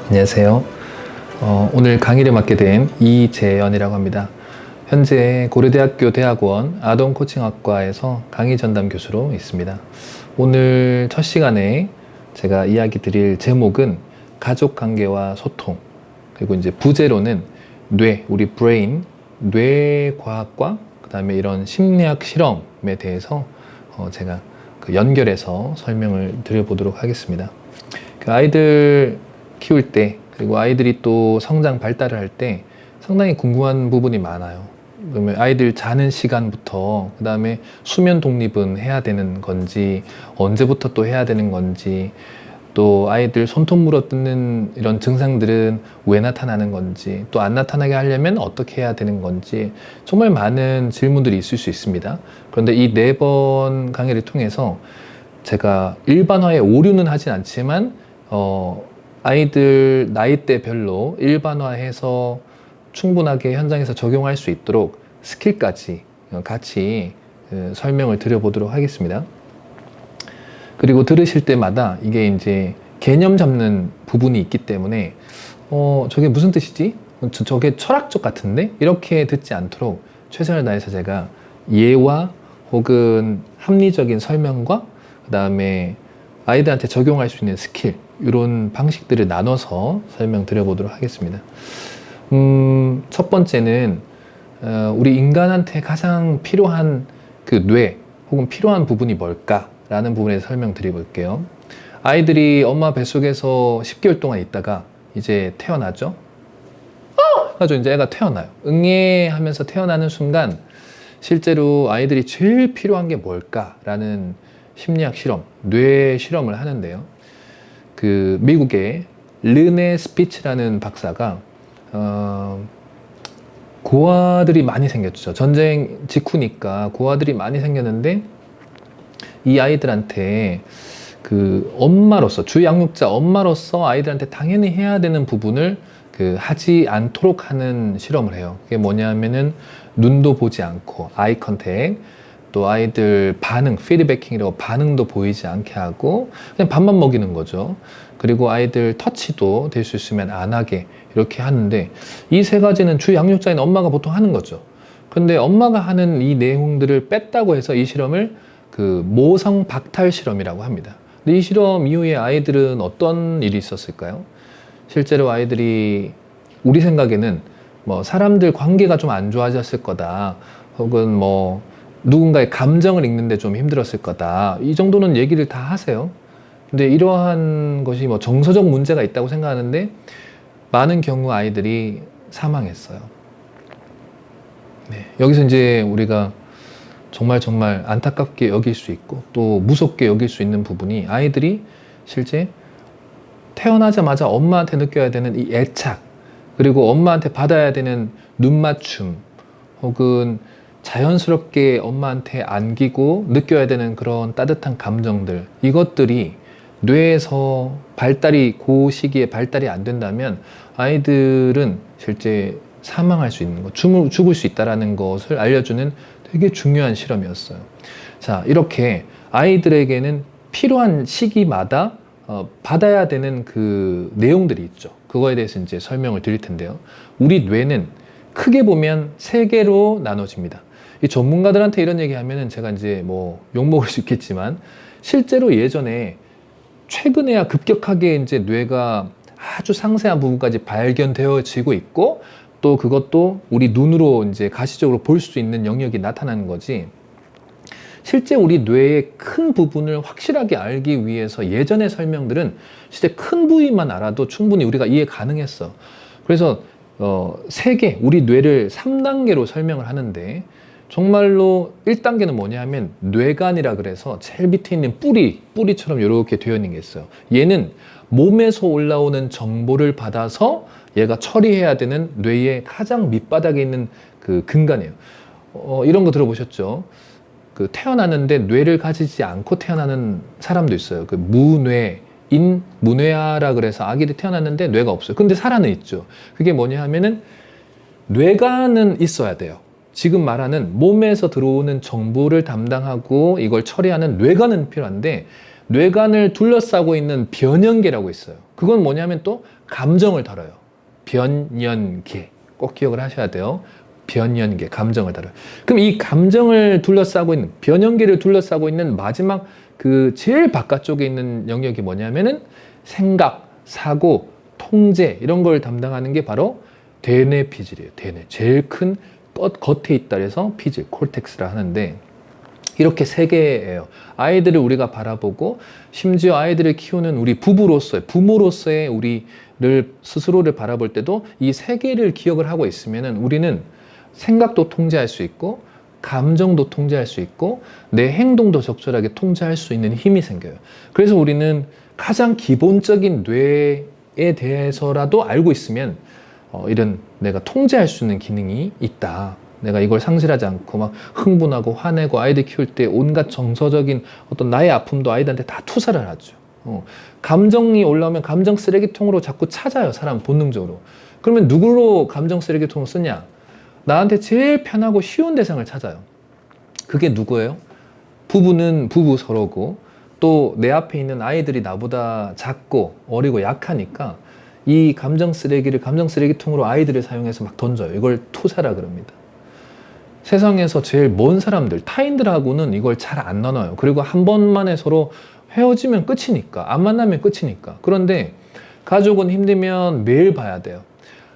안녕하세요. 오늘 강의를 맡게 된 이재연이라고 합니다. 현재 고려대학교 대학원 아동코칭학과에서 강의 전담 교수로 있습니다. 오늘 첫 시간에 제가 이야기 드릴 제목은 가족관계와 소통, 그리고 이제 부제로는 우리 브레인, 뇌과학과, 그 다음에 이런 심리학 실험에 대해서 제가 연결해서 설명을 드려보도록 하겠습니다. 아이들 키울 때, 그리고 아이들이 또 성장 발달을 할 때 상당히 궁금한 부분이 많아요. 그러면 아이들 자는 시간부터, 그 다음에 수면 독립은 해야 되는 건지, 언제부터 또 해야 되는 건지, 또 아이들 손톱 물어뜯는 이런 증상들은 왜 나타나는 건지, 또 안 나타나게 하려면 어떻게 해야 되는 건지, 정말 많은 질문들이 있을 수 있습니다. 그런데 이 4번 강의를 통해서 제가 일반화에 오류는 하진 않지만 아이들 나이대별로 일반화해서 충분하게 현장에서 적용할 수 있도록 스킬까지 같이 설명을 드려보도록 하겠습니다. 그리고 들으실 때마다 이게 이제 개념 잡는 부분이 있기 때문에 저게 무슨 뜻이지? 저게 철학적 같은데? 이렇게 듣지 않도록 최선을 다해서 제가 예와 혹은 합리적인 설명과 그 다음에 아이들한테 적용할 수 있는 스킬, 이런 방식들을 나눠서 설명드려보도록 하겠습니다. 첫 번째는 우리 인간한테 가장 필요한 그 뇌 혹은 필요한 부분이 뭘까라는 부분에 설명드려볼게요. 아이들이 엄마 뱃속에서 10개월 동안 있다가 이제 태어나죠. 그래서 이제 애가 태어나요. 응애 하면서 태어나는 순간 실제로 아이들이 제일 필요한 게 뭘까라는 심리학 실험, 뇌 실험을 하는데요. 그 미국의 르네 스피츠라는 박사가 고아들이 많이 생겼죠. 전쟁 직후니까 고아들이 많이 생겼는데 이 아이들한테 그 엄마로서, 주양육자 엄마로서 아이들한테 당연히 해야 되는 부분을 하지 않도록 하는 실험을 해요. 그게 뭐냐면은 눈도 보지 않고 아이 컨택, 또 아이들 반응, 피드백킹이라고 반응도 보이지 않게 하고 그냥 밥만 먹이는 거죠. 그리고 아이들 터치도 될 수 있으면 안 하게 이렇게 하는데, 이 3가지는 주 양육자인 엄마가 보통 하는 거죠. 근데 엄마가 하는 이 내용들을 뺐다고 해서 이 실험을 모성 박탈 실험이라고 합니다. 근데 이 실험 이후에 아이들은 어떤 일이 있었을까요? 실제로 아이들이 우리 생각에는 사람들 관계가 좀 안 좋아졌을 거다, 혹은 누군가의 감정을 읽는데 좀 힘들었을 거다, 이 정도는 얘기를 다 하세요. 근데 이러한 것이 정서적 문제가 있다고 생각하는데 많은 경우 아이들이 사망했어요. 네, 여기서 이제 우리가 정말 안타깝게 여길 수 있고 또 무섭게 여길 수 있는 부분이, 아이들이 실제 태어나자마자 엄마한테 느껴야 되는 이 애착, 그리고 엄마한테 받아야 되는 눈맞춤, 혹은 자연스럽게 엄마한테 안기고 느껴야 되는 그런 따뜻한 감정들, 이것들이 뇌에서 그 시기에 발달이 안 된다면 아이들은 실제 사망할 수 있는 것, 죽을 수 있다는 것을 알려주는 되게 중요한 실험이었어요. 자, 이렇게 아이들에게는 필요한 시기마다 받아야 되는 그 내용들이 있죠. 그거에 대해서 이제 설명을 드릴 텐데요. 우리 뇌는 크게 보면 3개로 나눠집니다. 이 전문가들한테 이런 얘기 하면은 제가 이제 욕먹을 수 있겠지만, 실제로 예전에 최근에야 급격하게 이제 뇌가 아주 상세한 부분까지 발견되어지고 있고, 또 그것도 우리 눈으로 이제 가시적으로 볼 수 있는 영역이 나타나는 거지, 실제 우리 뇌의 큰 부분을 확실하게 알기 위해서 예전의 설명들은 진짜 큰 부위만 알아도 충분히 우리가 이해 가능했어. 그래서 3개, 우리 뇌를 3단계로 설명을 하는데, 정말로 1단계는 뭐냐 하면 뇌간이라 그래서 제일 밑에 있는 뿌리처럼 이렇게 되어 있는 게 있어요. 얘는 몸에서 올라오는 정보를 받아서 얘가 처리해야 되는 뇌의 가장 밑바닥에 있는 그 근간이에요. 이런 거 들어보셨죠? 태어나는데 뇌를 가지지 않고 태어나는 사람도 있어요. 무뇌아라 그래서 아기들이 태어났는데 뇌가 없어요. 근데 살아는 있죠. 그게 뭐냐 하면은 뇌간은 있어야 돼요. 지금 말하는 몸에서 들어오는 정보를 담당하고 이걸 처리하는 뇌간은 필요한데, 뇌관을 둘러싸고 있는 변연계라고 있어요. 그건 뭐냐면 또 감정을 다뤄요. 변연계. 꼭 기억을 하셔야 돼요. 변연계, 감정을 다뤄요. 그럼 이 감정을 둘러싸고 있는, 변연계를 둘러싸고 있는 마지막 그 제일 바깥쪽에 있는 영역이 뭐냐면은 생각, 사고, 통제 이런 걸 담당하는 게 바로 대뇌 피질이에요. 대뇌. 제일 큰 겉에 있다 그래서 피질, 콜텍스라 하는데 이렇게 세 개예요. 아이들을 우리가 바라보고 심지어 아이들을 키우는 우리 부모로서의 우리를 스스로를 바라볼 때도 이 세 개를 기억을 하고 있으면은 우리는 생각도 통제할 수 있고 감정도 통제할 수 있고 내 행동도 적절하게 통제할 수 있는 힘이 생겨요. 그래서 우리는 가장 기본적인 뇌에 대해서라도 알고 있으면 이런 내가 통제할 수 있는 기능이 있다. 내가 이걸 상실하지 않고 막 흥분하고 화내고 아이들 키울 때 온갖 정서적인 어떤 나의 아픔도 아이들한테 다 투사를 하죠. 감정이 올라오면 감정 쓰레기통으로 자꾸 찾아요. 사람 본능적으로. 그러면 누구로 감정 쓰레기통을 쓰냐? 나한테 제일 편하고 쉬운 대상을 찾아요. 그게 누구예요? 부부는 부부 서로고 또 내 앞에 있는 아이들이 나보다 작고 어리고 약하니까 이 감정 쓰레기를 감정 쓰레기통으로 아이들을 사용해서 막 던져요. 이걸 투사라 그럽니다. 세상에서 제일 먼 사람들, 타인들하고는 이걸 잘 안 나눠요. 그리고 한 번만에 서로 헤어지면 끝이니까, 안 만나면 끝이니까. 그런데 가족은 힘들면 매일 봐야 돼요.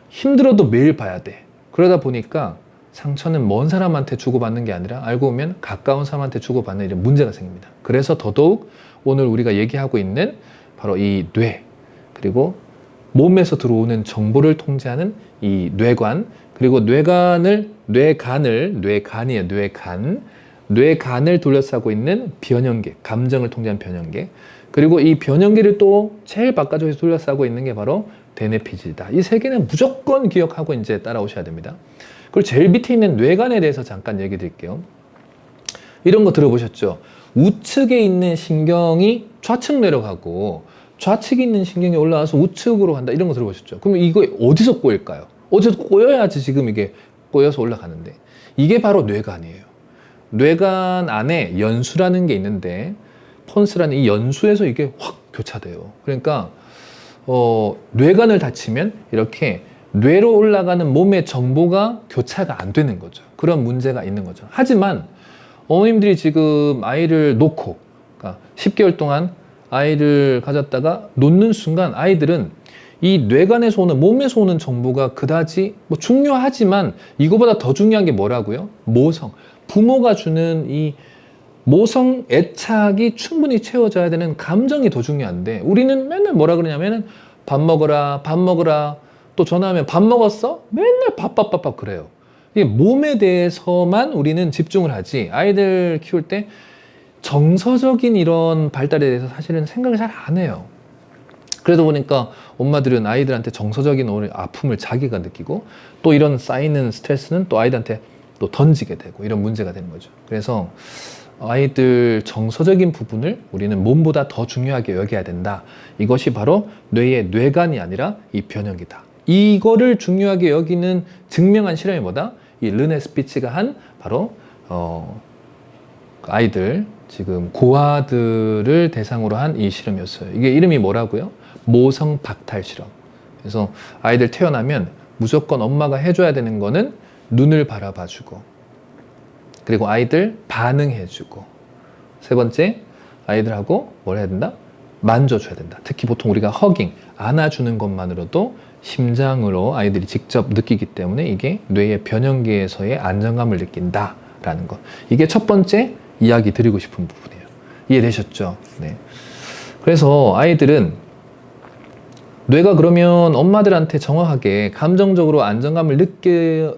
힘들어도 매일 봐야 돼. 그러다 보니까 상처는 먼 사람한테 주고받는 게 아니라 알고 보면 가까운 사람한테 주고받는 이런 문제가 생깁니다. 그래서 더더욱 오늘 우리가 얘기하고 있는 바로 이 뇌, 그리고 몸에서 들어오는 정보를 통제하는 이 뇌관, 그리고 뇌간을 둘러싸고 있는 변연계, 감정을 통제하는 변연계, 그리고 이 변연계를 또 제일 바깥쪽에서 둘러싸고 있는 게 바로 대뇌피질이다. 이 세 개는 무조건 기억하고 이제 따라오셔야 됩니다. 그리고 제일 밑에 있는 뇌관에 대해서 잠깐 얘기 드릴게요. 이런 거 들어보셨죠? 우측에 있는 신경이 좌측 내려가고 좌측에 있는 신경이 올라와서 우측으로 간다. 이런 거 들어보셨죠? 그럼 이거 어디서 꼬일까요? 어디서 꼬여야지 지금 이게 꼬여서 올라가는데. 이게 바로 뇌관이에요. 뇌관 안에 연수라는 게 있는데 폰스라는 이 연수에서 이게 확 교차돼요. 그러니까 뇌관을 다치면 이렇게 뇌로 올라가는 몸의 정보가 교차가 안 되는 거죠. 그런 문제가 있는 거죠. 하지만 어머님들이 지금 아이를 놓고 그러니까 10개월 동안 아이를 가졌다가 놓는 순간 아이들은 이 뇌관에서 오는 몸에서 오는 정보가 그다지 뭐 중요하지만 이거보다 더 중요한 게 뭐라고요? 모성. 부모가 주는 이 모성 애착이 충분히 채워져야 되는 감정이 더 중요한데 우리는 맨날 뭐라 그러냐면은 밥 먹어라, 밥 먹어라. 또 전화하면 밥 먹었어? 맨날 밥 그래요. 이게 몸에 대해서만 우리는 집중을 하지 아이들 키울 때 정서적인 이런 발달에 대해서 사실은 생각을 잘 안 해요. 그러다 보니까 엄마들은 아이들한테 정서적인 아픔을 자기가 느끼고 또 이런 쌓이는 스트레스는 또 아이들한테 또 던지게 되고 이런 문제가 되는 거죠. 그래서 아이들 정서적인 부분을 우리는 몸보다 더 중요하게 여겨야 된다. 이것이 바로 뇌의 뇌관이 아니라 이 변형이다. 이거를 중요하게 여기는 증명한 실험이 뭐다? 이 르네 스피츠가 한 바로 아이들 지금 고아들을 대상으로 한 이 실험이었어요. 이게 이름이 뭐라고요? 모성 박탈 실험. 그래서 아이들 태어나면 무조건 엄마가 해줘야 되는 거는 눈을 바라봐주고 그리고 아이들 반응해주고 세 번째 아이들하고 뭘 해야 된다? 만져줘야 된다. 특히 보통 우리가 허깅, 안아주는 것만으로도 심장으로 아이들이 직접 느끼기 때문에 이게 뇌의 변형계에서의 안정감을 느낀다라는 것. 이게 첫 번째 이야기 드리고 싶은 부분이에요. 이해되셨죠? 네. 그래서 아이들은 뇌가 그러면 엄마들한테 정확하게 감정적으로 안정감을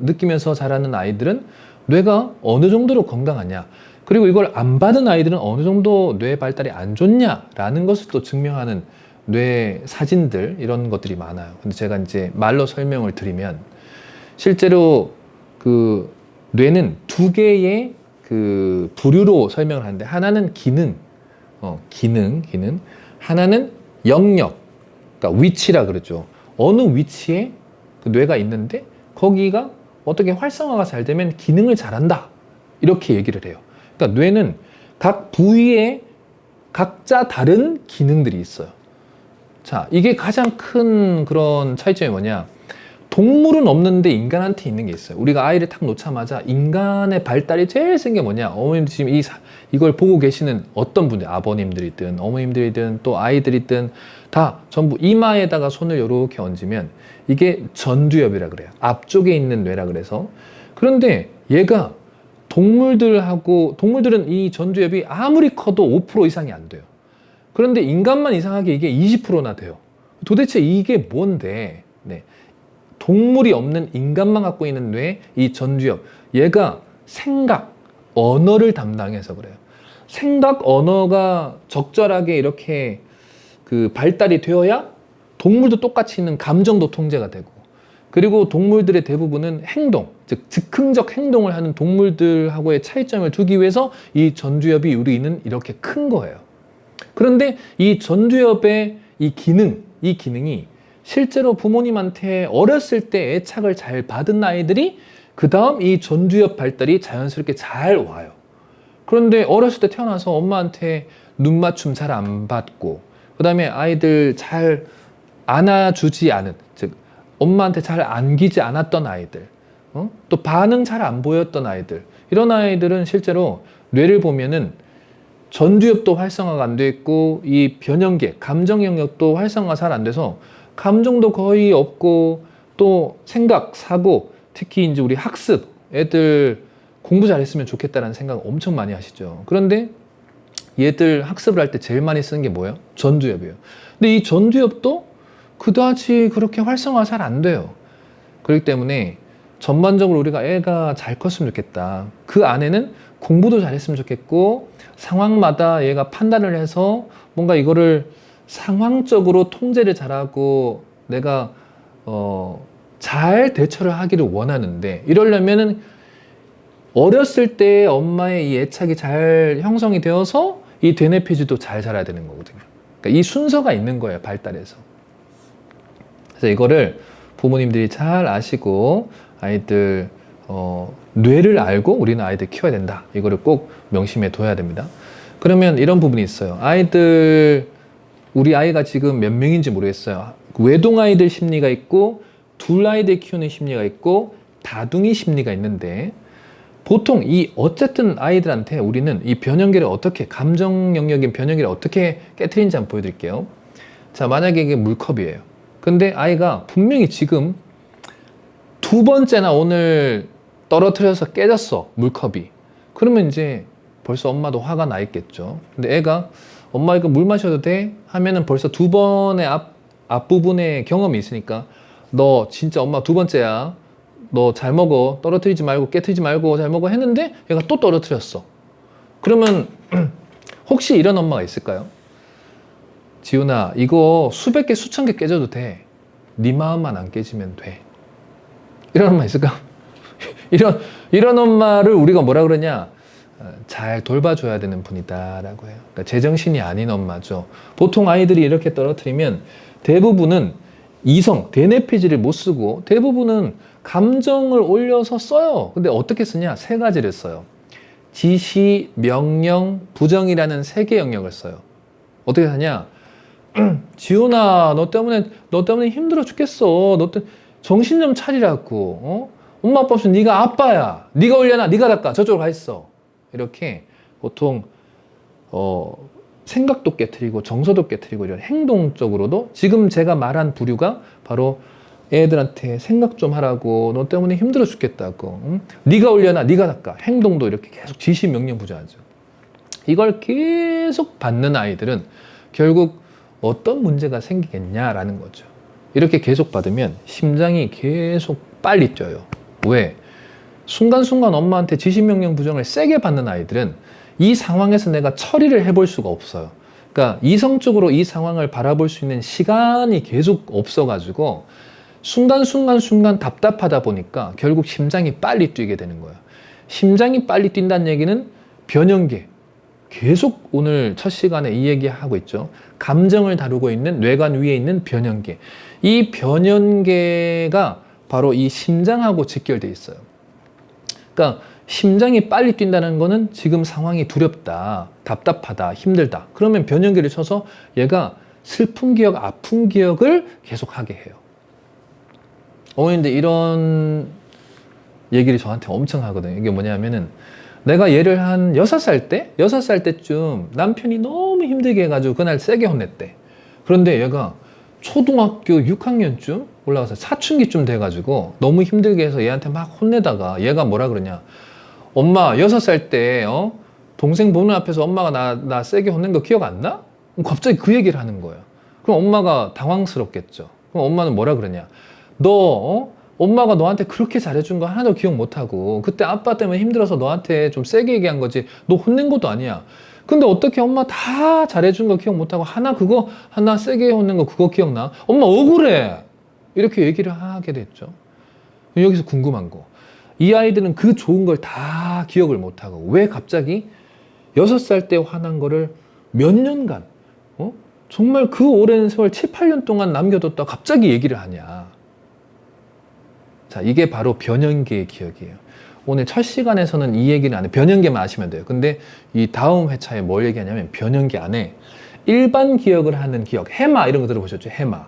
느끼면서 자라는 아이들은 뇌가 어느 정도로 건강하냐, 그리고 이걸 안 받은 아이들은 어느 정도 뇌 발달이 안 좋냐라는 것을 또 증명하는 뇌 사진들 이런 것들이 많아요. 근데 제가 이제 말로 설명을 드리면 실제로 그 뇌는 두 개의 그 부류로 설명을 하는데 하나는 기능, 하나는 영역, 그러니까 위치라 그러죠. 어느 위치에 그 뇌가 있는데 거기가 어떻게 활성화가 잘 되면 기능을 잘한다 이렇게 얘기를 해요. 그러니까 뇌는 각 부위에 각자 다른 기능들이 있어요. 자, 이게 가장 큰 그런 차이점이 뭐냐? 동물은 없는데 인간한테 있는 게 있어요. 우리가 아이를 탁 놓자마자 인간의 발달이 제일 센 게 뭐냐? 어머님 지금 이걸 보고 계시는 어떤 분들, 아버님들이든 어머님들이든 또 아이들이든 다 전부 이마에다가 손을 이렇게 얹으면 이게 전두엽이라 그래요. 앞쪽에 있는 뇌라 그래서. 그런데 얘가 동물들은 이 전두엽이 아무리 커도 5% 이상이 안 돼요. 그런데 인간만 이상하게 이게 20%나 돼요. 도대체 이게 뭔데? 네. 동물이 없는 인간만 갖고 있는 뇌, 이 전두엽. 얘가 생각, 언어를 담당해서 그래요. 생각, 언어가 적절하게 이렇게 그 발달이 되어야 동물도 똑같이 있는 감정도 통제가 되고, 그리고 동물들의 대부분은 행동, 즉 즉흥적 행동을 하는 동물들하고의 차이점을 두기 위해서 이 전두엽이 우리는 이렇게 큰 거예요. 그런데 이 전두엽의 이 기능이 실제로 부모님한테 어렸을 때 애착을 잘 받은 아이들이 그 다음 이 전두엽 발달이 자연스럽게 잘 와요. 그런데 어렸을 때 태어나서 엄마한테 눈 맞춤 잘 안 받고, 그 다음에 아이들 잘 안아주지 않은, 즉 엄마한테 잘 안기지 않았던 아이들, 또 반응 잘 안 보였던 아이들, 이런 아이들은 실제로 뇌를 보면은 전두엽도 활성화가 안 돼 있고 이 변형계, 감정 영역도 활성화가 잘 안 돼서 감정도 거의 없고, 또 생각, 사고, 특히 이제 우리 학습, 애들 공부 잘했으면 좋겠다는 생각 엄청 많이 하시죠. 그런데 얘들 학습을 할 때 제일 많이 쓰는 게 뭐예요? 전두엽이에요. 근데 이 전두엽도 그다지 그렇게 활성화가 잘 안 돼요. 그렇기 때문에 전반적으로 우리가 애가 잘 컸으면 좋겠다. 그 안에는 공부도 잘했으면 좋겠고, 상황마다 얘가 판단을 해서 뭔가 이거를 상황적으로 통제를 잘하고 내가 잘 대처를 하기를 원하는데, 이러려면은 어렸을 때 엄마의 이 애착이 잘 형성이 되어서 이 되뇌피지도 잘 자라야 되는 거거든요. 그러니까 이 순서가 있는 거예요, 발달에서. 그래서 이거를 부모님들이 잘 아시고 아이들 뇌를 알고 우리는 아이들 키워야 된다. 이거를 꼭 명심해 둬야 됩니다. 그러면 이런 부분이 있어요. 우리 아이가 지금 몇 명인지 모르겠어요. 외동 아이들 심리가 있고, 둘 아이들 키우는 심리가 있고, 다둥이 심리가 있는데, 보통 어쨌든 아이들한테 우리는 이 변형계를 어떻게, 감정 영역인 변형계를 어떻게 깨트리는지 한번 보여드릴게요. 자, 만약에 이게 물컵이에요. 근데 아이가 분명히 지금 두 번째나 오늘 떨어뜨려서 깨졌어, 물컵이. 그러면 이제 벌써 엄마도 화가 나 있겠죠. 근데 애가 엄마 이거 물 마셔도 돼? 하면은 벌써 두 번의 앞부분에 경험이 있으니까, 너 진짜 엄마 두 번째야. 너 잘 먹어. 떨어뜨리지 말고 깨트리지 말고 잘 먹어 했는데 얘가 또 떨어뜨렸어. 그러면 혹시 이런 엄마가 있을까요? 지훈아, 이거 수백 개 수천 개 깨져도 돼. 네 마음만 안 깨지면 돼. 이런 엄마 있을까? 이런 엄마를 우리가 뭐라 그러냐? 잘 돌봐줘야 되는 분이다 라고 해요. 그러니까 제정신이 아닌 엄마죠. 보통 아이들이 이렇게 떨어뜨리면 대부분은 대뇌피지를 못 쓰고 대부분은 감정을 올려서 써요. 근데 어떻게 쓰냐? 세 가지를 써요. 지시, 명령, 부정이라는 세 개 영역을 써요. 어떻게 하냐? 지훈아, 너 때문에 힘들어 죽겠어. 정신 좀 차리라고. 엄마 아빠 없으면 네가 아빠야. 네가 올려놔. 네가 닦아. 저쪽으로 가 있어. 이렇게 보통 생각도 깨트리고 정서도 깨트리고 이런 행동적으로도, 지금 제가 말한 부류가 바로 애들한테 생각 좀 하라고, 너 때문에 힘들어 죽겠다고, 네가 올려놔, 네가 닦아. 행동도 이렇게 계속 지시 명령 부조하죠. 이걸 계속 받는 아이들은 결국 어떤 문제가 생기겠냐라는 거죠. 이렇게 계속 받으면 심장이 계속 빨리 뛰어요. 왜? 순간순간 엄마한테 지시명령 부정을 세게 받는 아이들은 이 상황에서 내가 처리를 해볼 수가 없어요. 그러니까 이성적으로 이 상황을 바라볼 수 있는 시간이 계속 없어가지고 순간 답답하다 보니까 결국 심장이 빨리 뛰게 되는 거예요. 심장이 빨리 뛴다는 얘기는 변형계, 계속 오늘 첫 시간에 이 얘기하고 있죠. 감정을 다루고 있는 뇌관 위에 있는 변형계. 이 변형계가 바로 이 심장하고 직결되어 있어요. 그러니까 심장이 빨리 뛴다는 거는 지금 상황이 두렵다, 답답하다, 힘들다. 그러면 변형기를 쳐서 얘가 슬픈 기억, 아픈 기억을 계속하게 해요. 어머님들 이런 얘기를 저한테 엄청 하거든요. 이게 뭐냐면은 내가 얘를 한 6살 때쯤 남편이 너무 힘들게 해가지고 그날 세게 혼냈대. 그런데 얘가 초등학교 6학년쯤 올라가서 사춘기쯤 돼가지고 너무 힘들게 해서 얘한테 막 혼내다가 얘가 뭐라 그러냐. 엄마 6살 때 동생 보는 앞에서 엄마가 나 세게 혼낸 거 기억 안 나? 갑자기 그 얘기를 하는 거예요. 그럼 엄마가 당황스럽겠죠. 그럼 엄마는 뭐라 그러냐. 너 엄마가 너한테 그렇게 잘해준 거 하나도 기억 못하고 그때 아빠 때문에 힘들어서 너한테 좀 세게 얘기한 거지 너 혼낸 것도 아니야. 근데 어떻게 엄마 다 잘해준 거 기억 못하고 하나 세게 혼낸 거 그거 기억나? 엄마 억울해. 이렇게 얘기를 하게 됐죠. 여기서 궁금한 거. 이 아이들은 그 좋은 걸 다 기억을 못하고 왜 갑자기 6살 때 화난 거를 몇 년간 정말 그 오랜 세월 7, 8년 동안 남겨뒀다 갑자기 얘기를 하냐. 자, 이게 바로 변형계의 기억이에요. 오늘 첫 시간에서는 이 얘기는 안 해. 변형계만 아시면 돼요. 근데 이 다음 회차에 뭘 얘기하냐면 변형계 안에 일반 기억을 하는 기억, 해마 이런 거 들어보셨죠? 해마.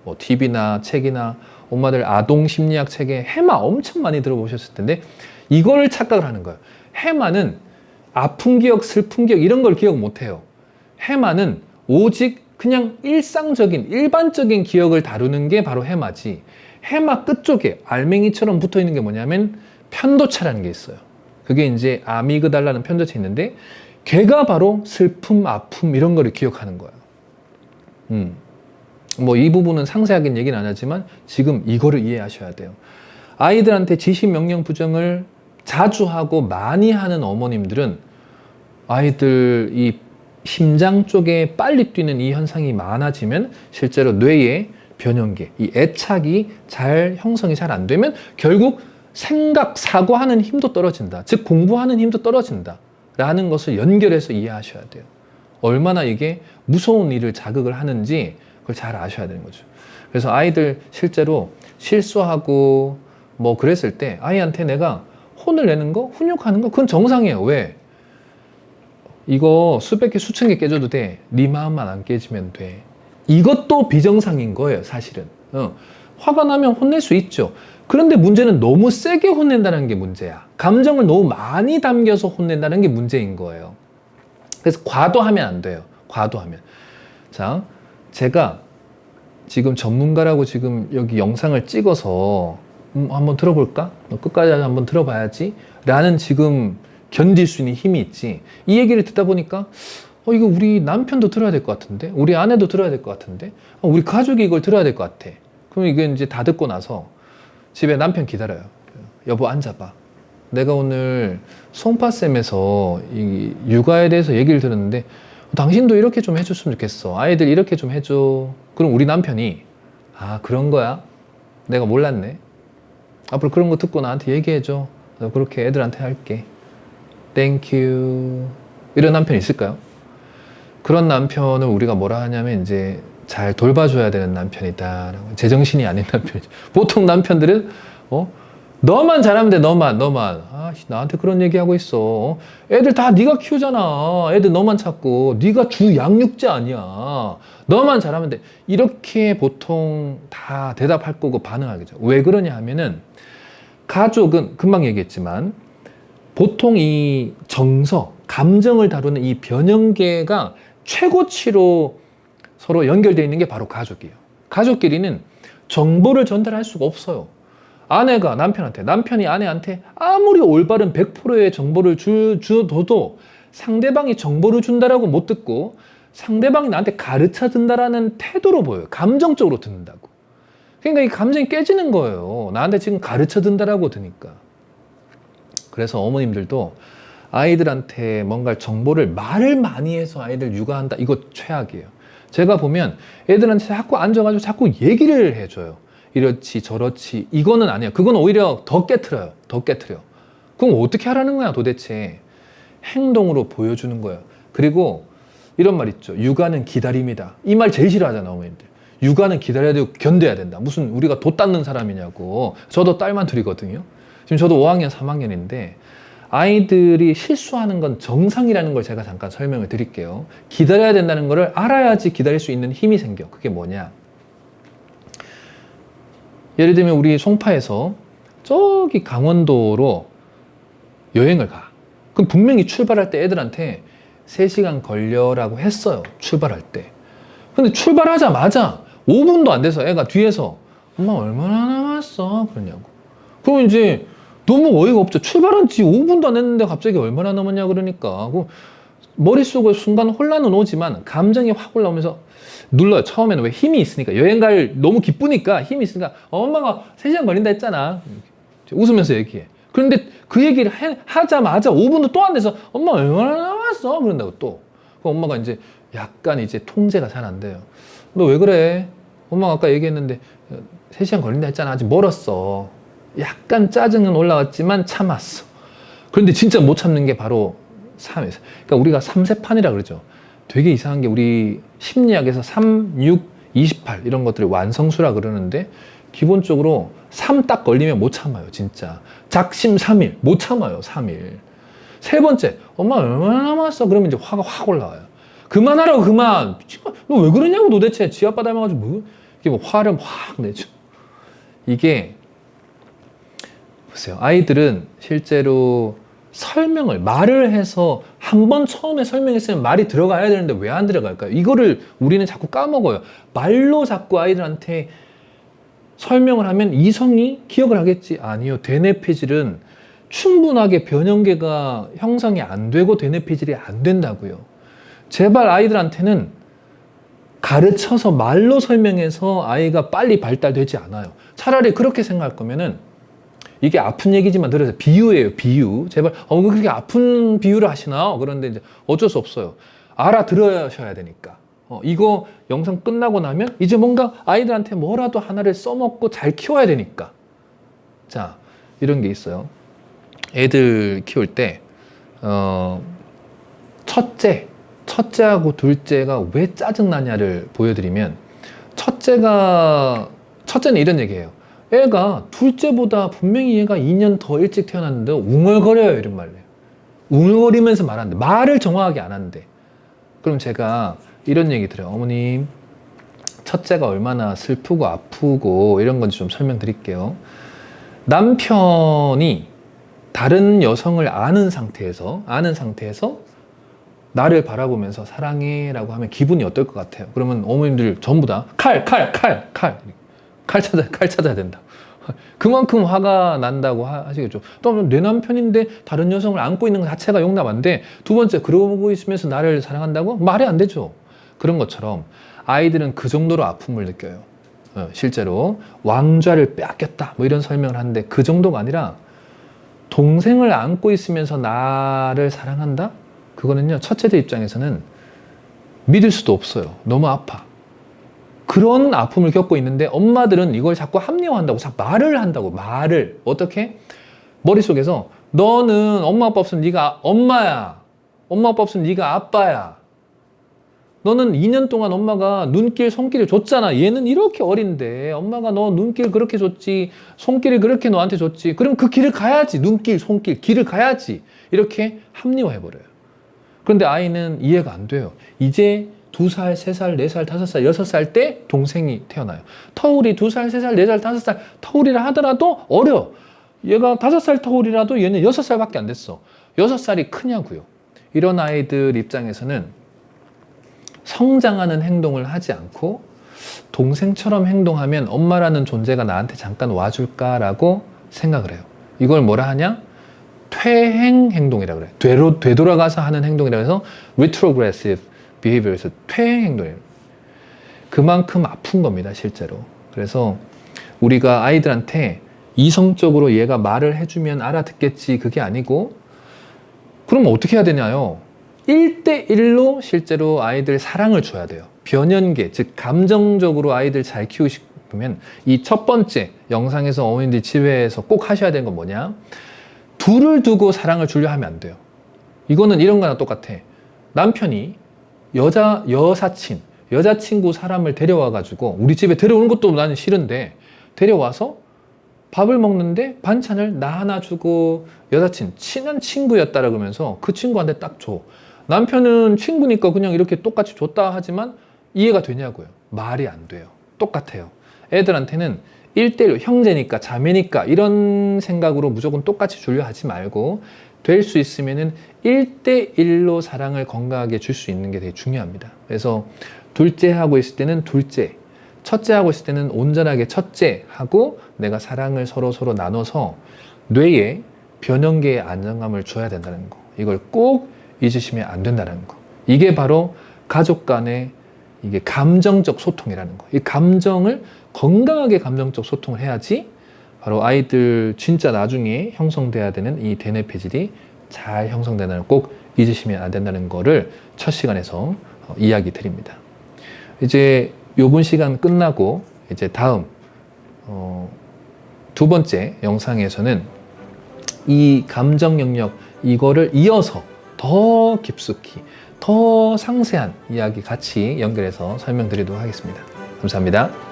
뭐 TV나 책이나 엄마들 아동 심리학 책에 해마 엄청 많이 들어보셨을 텐데 이걸 착각을 하는 거예요. 해마는 아픈 기억, 슬픈 기억 이런 걸 기억 못 해요. 해마는 오직 그냥 일상적인 일반적인 기억을 다루는 게 바로 해마지. 해마 끝쪽에 알맹이처럼 붙어 있는 게 뭐냐면 편도체라는 게 있어요. 그게 이제 아미그달라는 편도체 있는데 걔가 바로 슬픔, 아픔 이런 거를 기억하는 거예요. 뭐 이 부분은 상세하게 얘기는 안 하지만 지금 이거를 이해하셔야 돼요. 아이들한테 지시 명령 부정을 자주 하고 많이 하는 어머님들은 아이들 이 심장 쪽에 빨리 뛰는 이 현상이 많아지면 실제로 뇌에 변형계, 이 애착이 잘 형성이 잘 안 되면 결국 생각, 사고하는 힘도 떨어진다. 즉 공부하는 힘도 떨어진다. 라는 것을 연결해서 이해하셔야 돼요. 얼마나 이게 무서운 일을 자극을 하는지 그걸 잘 아셔야 되는 거죠. 그래서 아이들 실제로 실수하고 뭐 그랬을 때 아이한테 내가 혼을 내는 거, 훈육하는 거 그건 정상이에요. 왜? 이거 수백 개, 수천 개 깨져도 돼. 네 마음만 안 깨지면 돼. 이것도 비정상인 거예요, 사실은. 화가 나면 혼낼 수 있죠. 그런데 문제는 너무 세게 혼낸다는 게 문제야. 감정을 너무 많이 담겨서 혼낸다는 게 문제인 거예요. 그래서 과도하면 안 돼요. 과도하면. 자, 제가 지금 전문가라고 지금 여기 영상을 찍어서 한번 들어볼까? 너 끝까지 한번 들어봐야지. 라는 지금 견딜 수 있는 힘이 있지. 이 얘기를 듣다 보니까 이거 우리 남편도 들어야 될 것 같은데? 우리 아내도 들어야 될 것 같은데? 우리 가족이 이걸 들어야 될 것 같아. 그럼 이게 이제 다 듣고 나서 집에 남편 기다려요. 여보 앉아봐. 내가 오늘 송파쌤에서 이 육아에 대해서 얘기를 들었는데 당신도 이렇게 좀 해줬으면 좋겠어. 아이들 이렇게 좀 해줘. 그럼 우리 남편이 아 그런 거야? 내가 몰랐네. 앞으로 그런 거 듣고 나한테 얘기해줘. 나 그렇게 애들한테 할게. 땡큐. 이런 남편 있을까요? 그런 남편을 우리가 뭐라 하냐면 이제 잘 돌봐줘야 되는 남편이다. 제정신이 아닌 남편이죠. 보통 남편들은 너만 잘하면 돼. 너만. 아, 나한테 그런 얘기하고 있어. 애들 다 네가 키우잖아. 애들 너만 찾고. 네가 주 양육자 아니야. 너만 잘하면 돼. 이렇게 보통 다 대답할 거고 반응하겠죠. 왜 그러냐 하면은 가족은 금방 얘기했지만 보통 이 정서, 감정을 다루는 이 변형계가 최고치로 서로 연결되어 있는 게 바로 가족이에요. 가족끼리는 정보를 전달할 수가 없어요. 아내가 남편한테, 남편이 아내한테 아무리 올바른 100%의 정보를 줘도 상대방이 정보를 준다라고 못 듣고 상대방이 나한테 가르쳐 준다라는 태도로 보여요. 감정적으로 듣는다고. 그러니까 이 감정이 깨지는 거예요. 나한테 지금 가르쳐 준다라고 드니까. 그래서 어머님들도 아이들한테 뭔가 정보를 말을 많이 해서 아이들 육아한다. 이거 최악이에요. 제가 보면 애들한테 자꾸 앉아가지고 자꾸 얘기를 해줘요. 이렇지 저렇지 이거는 아니에요. 그건 오히려 더 깨트려요. 더 깨트려. 그럼 어떻게 하라는 거야 도대체. 행동으로 보여주는 거예요. 그리고 이런 말 있죠. 육아는 기다림이다. 이 말 제일 싫어하잖아 어머님들. 육아는 기다려야 되고 견뎌야 된다. 무슨 우리가 돛 닦는 사람이냐고. 저도 딸만 둘이거든요. 지금 저도 5학년 3학년인데 아이들이 실수하는 건 정상이라는 걸 제가 잠깐 설명을 드릴게요. 기다려야 된다는 거를 알아야지 기다릴 수 있는 힘이 생겨. 그게 뭐냐? 예를 들면 우리 송파에서 저기 강원도로 여행을 가. 그럼 분명히 출발할 때 애들한테 3시간 걸려라고 했어요. 출발할 때. 근데 출발하자마자 5분도 안 돼서 애가 뒤에서 엄마 얼마나 남았어? 그러냐고. 그럼 이제 너무 어이가 없죠. 출발한 지 5분도 안 됐는데 갑자기 얼마나 남았냐 그러니까. 머릿속에 순간 혼란은 오지만 감정이 확 올라오면서 눌러요. 처음에는 왜 힘이 있으니까. 여행 갈 너무 기쁘니까 힘이 있으니까 엄마가 3시간 걸린다 했잖아. 웃으면서 얘기해. 그런데 그 얘기를 하자마자 5분도 또 안 돼서 엄마 얼마나 남았어? 그런다고 또. 엄마가 이제 약간 이제 통제가 잘 안 돼요. 너 왜 그래? 엄마가 아까 얘기했는데 3시간 걸린다 했잖아. 아직 멀었어. 약간 짜증은 올라왔지만 참았어. 그런데 진짜 못 참는 게 바로 3에서. 그러니까 우리가 3세판이라 그러죠. 되게 이상한 게 우리 심리학에서 3, 6, 28 이런 것들을 완성수라 그러는데 기본적으로 3 딱 걸리면 못 참아요. 진짜. 작심 3일 못 참아요. 3일. 세 번째 엄마 얼마나 남았어? 그러면 이제 화가 확 올라와요. 그만하라고 그만. 너 왜 그러냐고 도대체. 지 아빠 닮아가지고 뭐. 이게 뭐 화를 확 내죠. 이게 보세요. 아이들은 실제로 설명을 말을 해서 한 번 처음에 설명했으면 말이 들어가야 되는데 왜 안 들어갈까요? 이거를 우리는 자꾸 까먹어요. 말로 자꾸 아이들한테 설명을 하면 이성이 기억을 하겠지. 아니요. 되뇌폐질은 충분하게 변형계가 형성이 안 되고 되뇌폐질이 안 된다고요. 제발 아이들한테는 가르쳐서 말로 설명해서 아이가 빨리 발달되지 않아요. 차라리 그렇게 생각할 거면은 이게 아픈 얘기지만 들어서 비유예요. 비유. 제발 그렇게 아픈 비유를 하시나? 그런데 이제 어쩔 수 없어요. 알아들으셔야 되니까. 이거 영상 끝나고 나면 이제 뭔가 아이들한테 뭐라도 하나를 써먹고 잘 키워야 되니까. 자, 이런 게 있어요. 애들 키울 때 첫째하고 둘째가 왜 짜증나냐를 보여드리면 첫째는 이런 얘기예요. 애가 둘째보다 분명히 얘가 2년 더 일찍 태어났는데 웅얼거려요. 이런 말을 해요. 웅얼거리면서 말하는데 말을 정확하게 안 하는데. 그럼 제가 이런 얘기 드려요. 어머님, 첫째가 얼마나 슬프고 아프고 이런 건지 좀 설명드릴게요. 남편이 다른 여성을 아는 상태에서 나를 바라보면서 사랑해 라고 하면 기분이 어떨 것 같아요? 그러면 어머님들 전부 다 칼 찾아야 된다. 그만큼 화가 난다고 하시겠죠. 또 내 남편인데 다른 여성을 안고 있는 것 자체가 용납 안 돼. 두 번째, 그러고 있으면서 나를 사랑한다고? 말이 안 되죠. 그런 것처럼 아이들은 그 정도로 아픔을 느껴요. 실제로 왕좌를 빼앗겼다 뭐 이런 설명을 하는데 그 정도가 아니라 동생을 안고 있으면서 나를 사랑한다? 그거는요, 첫째들 입장에서는 믿을 수도 없어요. 너무 아파. 그런 아픔을 겪고 있는데 엄마들은 이걸 자꾸 합리화한다고, 자꾸 말을 한다고. 말을 어떻게? 머릿속에서 너는 엄마 아빠 없으면 네가 엄마야. 엄마 아빠 없으면 네가 아빠야. 너는 2년 동안 엄마가 눈길 손길을 줬잖아. 얘는 이렇게 어린데 엄마가 너 눈길 그렇게 줬지, 손길을 그렇게 너한테 줬지. 그럼 그 길을 가야지. 눈길 손길 길을 가야지. 이렇게 합리화해버려요. 그런데 아이는 이해가 안 돼요. 이제 2살, 3살, 4살, 5살, 6살 때 동생이 태어나요. 터울이 2살, 3살, 4살, 5살 터울이라 하더라도 어려. 얘가 5살 터울이라도 얘는 6살밖에 안 됐어. 6살이 크냐고요. 이런 아이들 입장에서는 성장하는 행동을 하지 않고 동생처럼 행동하면 엄마라는 존재가 나한테 잠깐 와줄까라고 생각을 해요. 이걸 뭐라 하냐? 퇴행 행동이라 그래요. 되돌아가서 하는 행동이라 해서 retrogressive behavior에서 퇴행 행동이에요. 그만큼 아픈 겁니다, 실제로. 그래서 우리가 아이들한테 이성적으로 얘가 말을 해주면 알아듣겠지, 그게 아니고, 그러면 어떻게 해야 되냐요? 1대1로 실제로 아이들 사랑을 줘야 돼요. 변연계, 즉 감정적으로 아이들 잘 키우시면 이 첫 번째 영상에서 어머님들이 집에서 꼭 하셔야 되는 건 뭐냐? 둘을 두고 사랑을 주려 하면 안 돼요. 이거는 이런 거랑 똑같아. 남편이 여자친구 사람을 데려와 가지고 우리 집에 데려오는 것도 나는 싫은데 데려와서 밥을 먹는데 반찬을 나 하나 주고 여사친 친한 친구였다라 그러면서 그 친구한테 딱 줘. 남편은 친구니까 그냥 이렇게 똑같이 줬다 하지만 이해가 되냐고요. 말이 안 돼요. 똑같아요. 애들한테는 1대1 형제니까 자매니까 이런 생각으로 무조건 똑같이 주려 하지 말고 될 수 있으면은 1대1로 사랑을 건강하게 줄 수 있는 게 되게 중요합니다. 그래서 둘째 하고 있을 때는 둘째, 첫째 하고 있을 때는 온전하게 첫째 하고 내가 사랑을 서로 나눠서 뇌에 변형계의 안정감을 줘야 된다는 거. 이걸 꼭 잊으시면 안 된다는 거. 이게 바로 가족 간의 이게 감정적 소통이라는 거. 이 감정을 건강하게 감정적 소통을 해야지 바로 아이들 진짜 나중에 형성돼야 되는 이 대뇌 폐질이 잘 형성된다는 걸 꼭 잊으시면 안 된다는 거를 첫 시간에서 이야기 드립니다. 이제 요번 시간 끝나고 이제 다음 두 번째 영상에서는 이 감정 영역 이거를 이어서 더 깊숙이 더 상세한 이야기 같이 연결해서 설명드리도록 하겠습니다. 감사합니다.